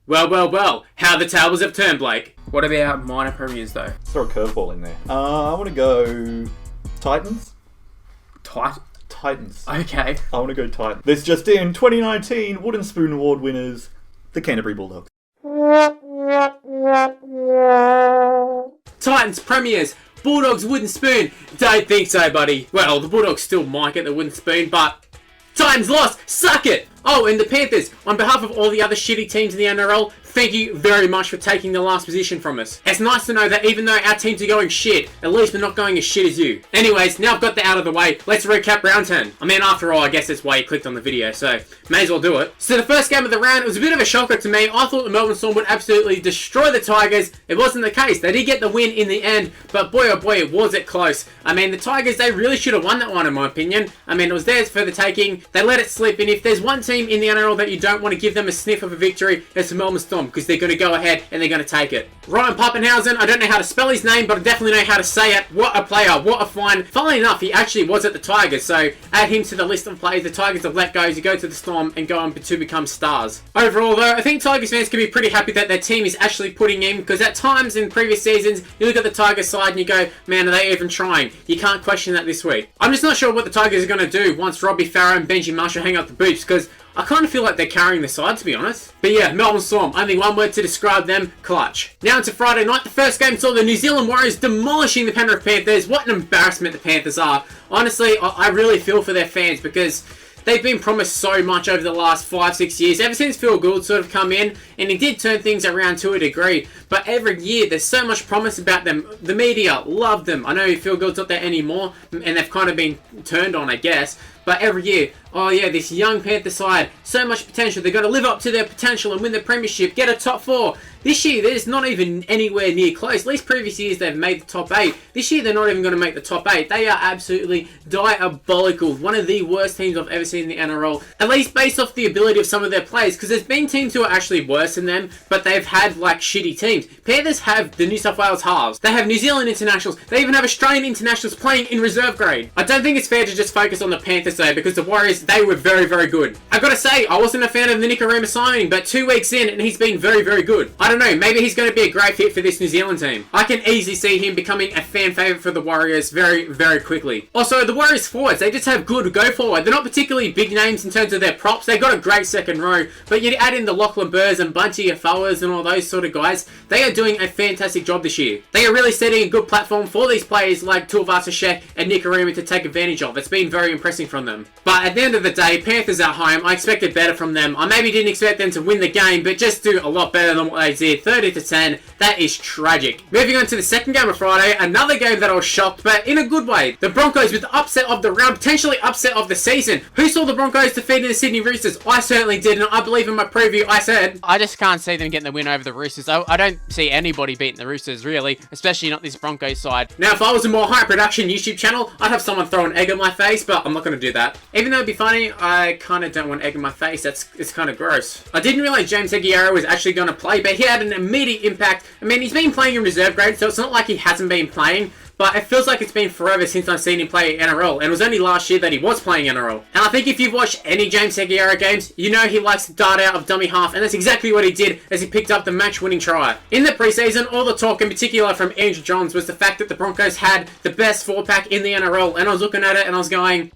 Well, how the tables have turned, Blake. What about minor premiers, though? Throw a curveball in there. I want to go Titans. Titans. Okay. I want to go Titans. This just in, 2019 Wooden Spoon Award winners, the Canterbury Bulldogs. Titans premiers. Bulldogs wooden spoon. Don't think so, buddy. Well, the Bulldogs still might get the wooden spoon, but Titans lost. Suck it. Oh, and the Panthers, on behalf of all the other shitty teams in the NRL, thank you very much for taking the last position from us. It's nice to know that even though our teams are going shit, at least we're not going as shit as you. Anyways, now I've got that out of the way, let's recap round 10. I mean, after all, I guess that's why you clicked on the video, so may as well do it. So the first game of the round, it was a bit of a shocker to me. I thought the Melbourne Storm would absolutely destroy the Tigers. It wasn't the case. They did get the win in the end, but boy oh boy, was it close. I mean, the Tigers, they really should have won that one in my opinion. I mean, it was theirs for the taking. They let it slip, and if there's one team in the NRL that you don't want to give them a sniff of a victory, it's the Melbourne Storm, because they're going to go ahead and they're going to take it. Ryan Pappenhausen, I don't know how to spell his name, but I definitely know how to say it. What a player, what a find. Funnily enough, he actually was at the Tigers, so add him to the list of players the Tigers have let go to go to the Storm and go on to become stars. Overall though, I think Tigers fans can be pretty happy that their team is actually putting in, because at times in previous seasons, you look at the Tigers side and you go, man, are they even trying? You can't question that this week. I'm just not sure what the Tigers are going to do once Robbie Farah and Benji Marshall hang up the boots, because I kind of feel like they're carrying the side, to be honest. But yeah, Melbourne Storm, only one word to describe them, clutch. Now into Friday night, the first game saw the New Zealand Warriors demolishing the Penrith Panthers. What an embarrassment the Panthers are. Honestly, I really feel for their fans, because they've been promised so much over the last 5-6 years, ever since Phil Gould sort of come in, and he did turn things around to a degree, but every year there's so much promise about them. The media love them. I know Phil Gould's not there anymore, and they've kind of been turned on, I guess, but every year, oh yeah, this young Panther side, so much potential, they're going to live up to their potential and win the premiership, get a top 4. This year, there's not even anywhere near close. At least previous years, they've made the top 8. This year, they're not even going to make the top 8. They are absolutely diabolical. One of the worst teams I've ever seen in the NRL. At least based off the ability of some of their players. Because there's been teams who are actually worse than them, but they've had, like, shitty teams. Panthers have the New South Wales halves. They have New Zealand internationals. They even have Australian internationals playing in reserve grade. I don't think it's fair to just focus on the Panthers, though, because the Warriors, they were very, very good. I've got to say, I wasn't a fan of the Nrl Round signing, but 2 weeks in, and he's been very, very good. I don't know, maybe he's going to be a great fit for this New Zealand team. I can easily see him becoming a fan favourite for the Warriors very, very quickly. Also, the Warriors forwards, they just have good go forward. They're not particularly big names in terms of their props. They've got a great second row, but you add in the Lachlan Burrs and Bunty Afowers and all those sort of guys, they are doing a fantastic job this year. They are really setting a good platform for these players like Tuivasa-Sheck and Nikorima to take advantage of. It's been very impressive from them. But at the end of the day, Panthers at home, I expected better from them. I maybe didn't expect them to win the game, but just do a lot better than what they did. 30-10, that is tragic. Moving on to the second game of Friday, another game that I was shocked, but in a good way. The Broncos with the upset of the round, potentially upset of the season. Who saw the Broncos defeating the Sydney Roosters? I certainly did, and I believe in my preview I said, I just can't see them getting the win over the Roosters. I don't see anybody beating the Roosters, really, especially not this Broncos side. Now, if I was a more high production YouTube channel, I'd have someone throw an egg on my face, but I'm not going to do that. Even though it'd be funny, I kind of don't want egg in my face. It's kind of gross. I didn't realize James Egiara was actually going to play, but he had an immediate impact. I mean, he's been playing in reserve grade, so it's not like he hasn't been playing. But it feels like it's been forever since I've seen him play NRL, and it was only last year that he was playing NRL. And I think if you've watched any James Egiara games, you know he likes to dart out of dummy half, and that's exactly what he did as he picked up the match-winning try. In the preseason, all the talk, in particular from Andrew Johns, was the fact that the Broncos had the best 4-pack in the NRL, and I was looking at it and I was going,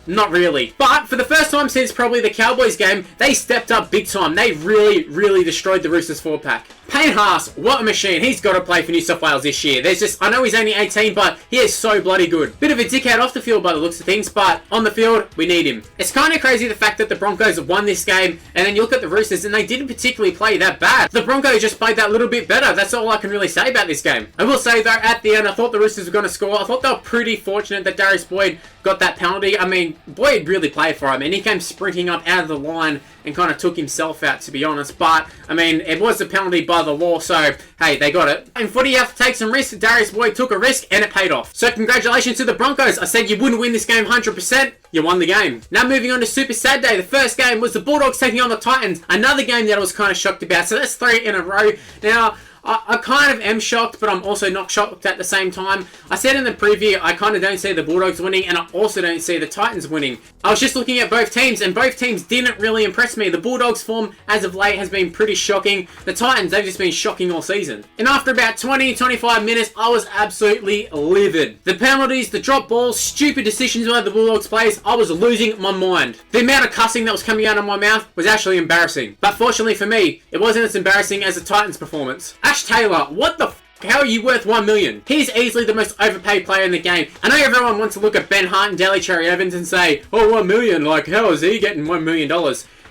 not really. But for the first time since probably the Cowboys game, they stepped up big time. They really, really destroyed the Roosters 4-pack. Payne Haas, what a machine. He's got to play for New South Wales this year. I know he's only 18, but he is so bloody good. Bit of a dickhead off the field by the looks of things, but on the field, we need him. It's kind of crazy the fact that the Broncos won this game, and then you look at the Roosters, and they didn't particularly play that bad. The Broncos just played that little bit better. That's all I can really say about this game. I will say, though, at the end, I thought the Roosters were going to score. I thought they were pretty fortunate that Darius Boyd got that penalty. I mean, Boyd really played for him, and he came sprinting up out of the line and kind of took himself out, to be honest. But, I mean, it was a penalty by the law, so, hey, they got it. In footy, you have to take some risks. Darius Boyd took a risk, and it paid off. So, congratulations to the Broncos. I said you wouldn't win this game 100%. You won the game. Now, moving on to Super Saturday. The first game was the Bulldogs taking on the Titans. Another game that I was kind of shocked about. So, that's 3 in a row. Now, I kind of am shocked, but I'm also not shocked at the same time. I said in the preview, I kind of don't see the Bulldogs winning, and I also don't see the Titans winning. I was just looking at both teams, and both teams didn't really impress me. The Bulldogs' form, as of late, has been pretty shocking. The Titans, they've just been shocking all season. And after about 20-25 minutes, I was absolutely livid. The penalties, the drop balls, stupid decisions by the Bulldogs players, I was losing my mind. The amount of cussing that was coming out of my mouth was actually embarrassing. But fortunately for me, it wasn't as embarrassing as the Titans' performance. Ash Taylor, what the how are you worth $1 million? He's easily the most overpaid player in the game. I know everyone wants to look at Ben Hart and Daly Cherry Evans and say, oh, $1 million, like how is he getting $1 million?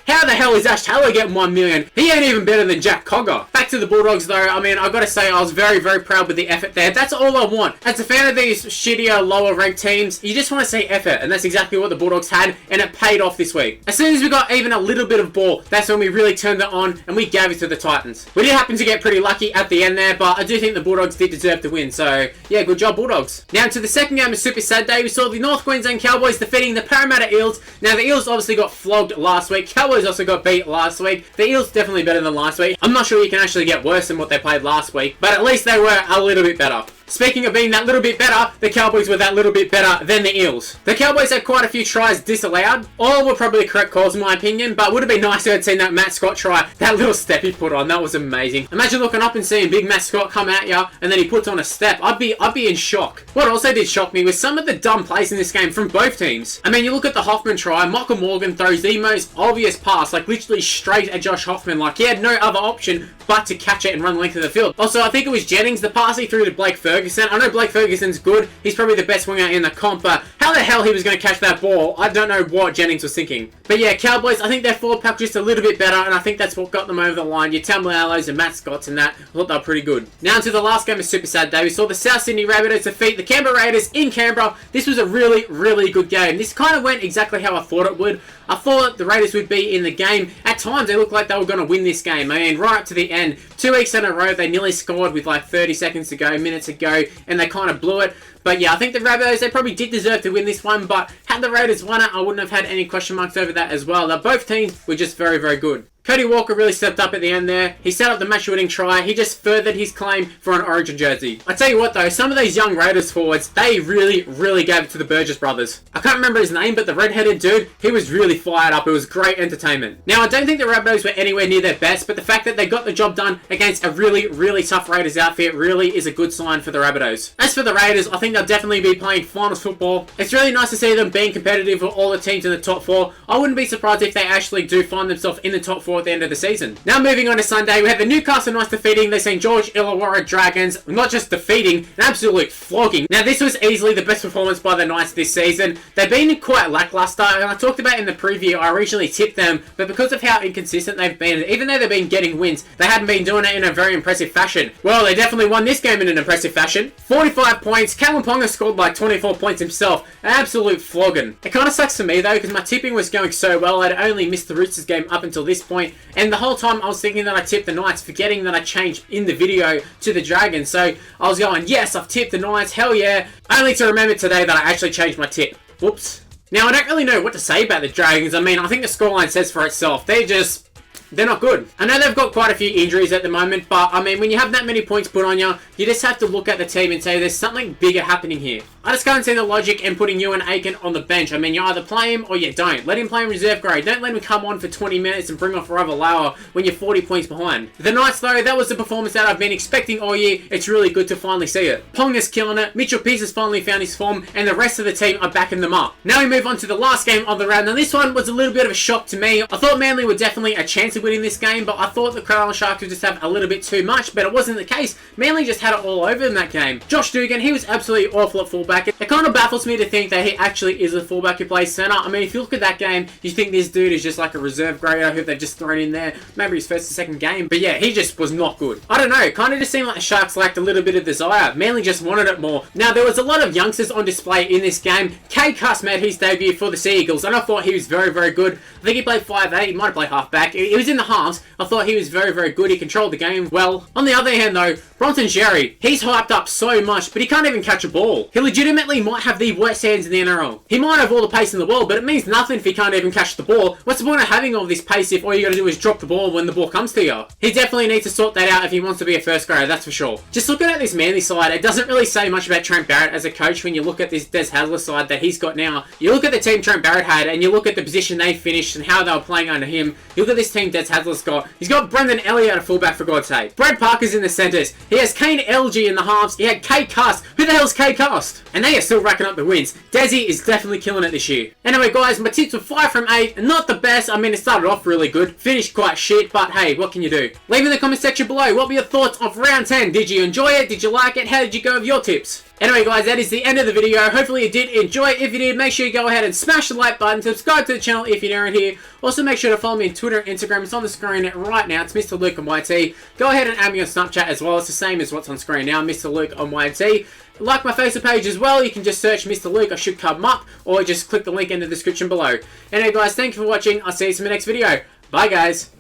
How the hell is Ash Taylor getting $1 million? He ain't even better than Jack Cogger. Back to the Bulldogs though, I mean, I've got to say I was very, very proud with the effort there. That's all I want. As a fan of these shittier, lower ranked teams, you just want to see effort, and that's exactly what the Bulldogs had, and it paid off this week. As soon as we got even a little bit of ball, that's when we really turned it on, and we gave it to the Titans. We did happen to get pretty lucky at the end there, but I do think the Bulldogs did deserve to win, so yeah, good job Bulldogs. Now to the second game of Super Saturday, we saw the North Queensland Cowboys defeating the Parramatta Eels. Now the Eels obviously got flogged last week, Cowboys also got beat last week. The Eels definitely better than last week. I'm not sure you can actually get worse than what they played last week, but at least they were a little bit better. Speaking of being that little bit better, the Cowboys were that little bit better than the Eels. The Cowboys had quite a few tries disallowed. All were probably correct calls in my opinion, but it would have been nice to have seen that Matt Scott try. That little step he put on, that was amazing. Imagine looking up and seeing big Matt Scott come at you, and then he puts on a step. I'd be in shock. What also did shock me was some of the dumb plays in this game from both teams. I mean, you look at the Hoffman try, Michael Morgan throws the most obvious pass, like literally straight at Josh Hoffman, like he had no other option but to catch it and run the length of the field. Also, I think it was Jennings, the pass he threw to Blake Ferguson. I know Blake Ferguson's good. He's probably the best winger in the comp, but how the hell he was going to catch that ball, I don't know what Jennings was thinking. But yeah, Cowboys, I think their forward pack was just a little bit better, and I think that's what got them over the line. Your Tamalalo's and Matt Scotts and that, I thought they were pretty good. Now to the last game of Super Saturday, we saw the South Sydney Rabbitohs defeat the Canberra Raiders in Canberra. This was a really, really good game. This kind of went exactly how I thought it would. I thought the Raiders would be in the game. At times, they looked like they were going to win this game. I mean, right up to the end. 2 weeks in a row, they nearly scored with like 30 seconds to go, minutes to go, and they kind of blew it. But yeah, I think the Rabbitohs, they probably did deserve to win this one, but had the Raiders won it, I wouldn't have had any question marks over that as well. Now, both teams were just very, very good. Cody Walker really stepped up at the end there. He set up the match-winning try. He just furthered his claim for an Origin jersey. I tell you what though, some of these young Raiders forwards, they really, really gave it to the Burgess brothers. I can't remember his name, but the red-headed dude, he was really fired up. It was great entertainment. Now, I don't think the Rabbitohs were anywhere near their best, but the fact that they got the job done against a really, really tough Raiders outfit really is a good sign for the Rabbitohs. As for the Raiders, I think they'll definitely be playing finals football. It's really nice to see them being competitive with all the teams in the top four. I wouldn't be surprised if they actually do find themselves in the top four at the end of the season. Now moving on to Sunday, we had the Newcastle Knights defeating the St. George Illawarra Dragons. Not just defeating, an absolute flogging. Now this was easily the best performance by the Knights this season. They've been quite lackluster, and I talked about in the preview, I originally tipped them, but because of how inconsistent they've been, even though they've been getting wins, they hadn't been doing it in a very impressive fashion. Well, they definitely won this game in an impressive fashion. 45 points, Callum Ponga scored like 24 points himself. An absolute flogging. It kind of sucks for me though, because my tipping was going so well, I'd only missed the Roosters game up until this point, and the whole time I was thinking that I tipped the Knights, forgetting that I changed in the video to the Dragons. So I was going, yes, I've tipped the Knights, hell yeah. Only to remember today that I actually changed my tip. Whoops. Now I don't really know what to say about the Dragons. I mean, I think the scoreline says for itself. They're not good. I know they've got quite a few injuries at the moment, but I mean, when you have that many points put on you, you just have to look at the team and say there's something bigger happening here. I just can't see the logic in putting Ewan Aiken on the bench. I mean, you either play him or you don't. Let him play in reserve grade. Don't let him come on for 20 minutes and bring off Ravalawa when you're 40 points behind. The Knights, though, that was the performance that I've been expecting all year. It's really good to finally see it. Ponga's killing it. Mitchell Pearce has finally found his form, and the rest of the team are backing them up. Now we move on to the last game of the round. Now this one was a little bit of a shock to me. I thought Manly were definitely a chance of winning this game, but I thought the Crown Sharks would just have a little bit too much, but it wasn't the case. Manly just had it all over in that game. Josh Dugan, he was absolutely awful at fullback. It kind of baffles me to think that he actually is a fullback who plays centre. I mean, if you look at that game, you think this dude is just like a reserve grader who they've just thrown in there. Maybe his first or second game. But yeah, he just was not good. I don't know. Kind of just seemed like the Sharks lacked a little bit of desire. Manly just wanted it more. Now, there was a lot of youngsters on display in this game. Kay Cuss made his debut for the Sea Eagles, and I thought he was very, very good. I think he played 5'8". He might have played halfback. He was in the halves. I thought he was very, very good. He controlled the game well. On the other hand, though, Bronson Xerri, he's hyped up so much, but he can't even catch a ball. He legit legitimately might have the worst hands in the NRL. He might have all the pace in the world, but it means nothing if he can't even catch the ball. What's the point of having all this pace if all you gotta do is drop the ball when the ball comes to you? He definitely needs to sort that out if he wants to be a first grader, that's for sure. Just looking at this Manly side, it doesn't really say much about Trent Barrett as a coach when you look at this Des Hasler side that he's got now. You look at the team Trent Barrett had, and you look at the position they finished and how they were playing under him. You look at this team Des Hasler's got. He's got Brendan Elliott at fullback, for God's sake. Brad Parker's in the centres. He has Kane LG in the halves. He had Kay Cast. Who the hell's Kay Cast? And they are still racking up the wins. Desi is definitely killing it this year. Anyway, guys, my tips were 5 from 8. Not the best. I mean, it started off really good. Finished quite shit, but hey, what can you do? Leave in the comment section below. What were your thoughts of round 10? Did you enjoy it? Did you like it? How did you go with your tips? Anyway, guys, that is the end of the video. Hopefully you did enjoy it. If you did, make sure you go ahead and smash the like button. Subscribe to the channel if you're new here. Also, make sure to follow me on Twitter and Instagram. It's on the screen right now. It's Mr. Luke on YT. Go ahead and add me on Snapchat as well. It's the same as what's on screen now, Mr. Luke on YT. Like my Facebook page as well. You can just search Mr. Luke. I should come up, or just click the link in the description below. Anyway, guys, thank you for watching. I'll see you in the next video. Bye, guys.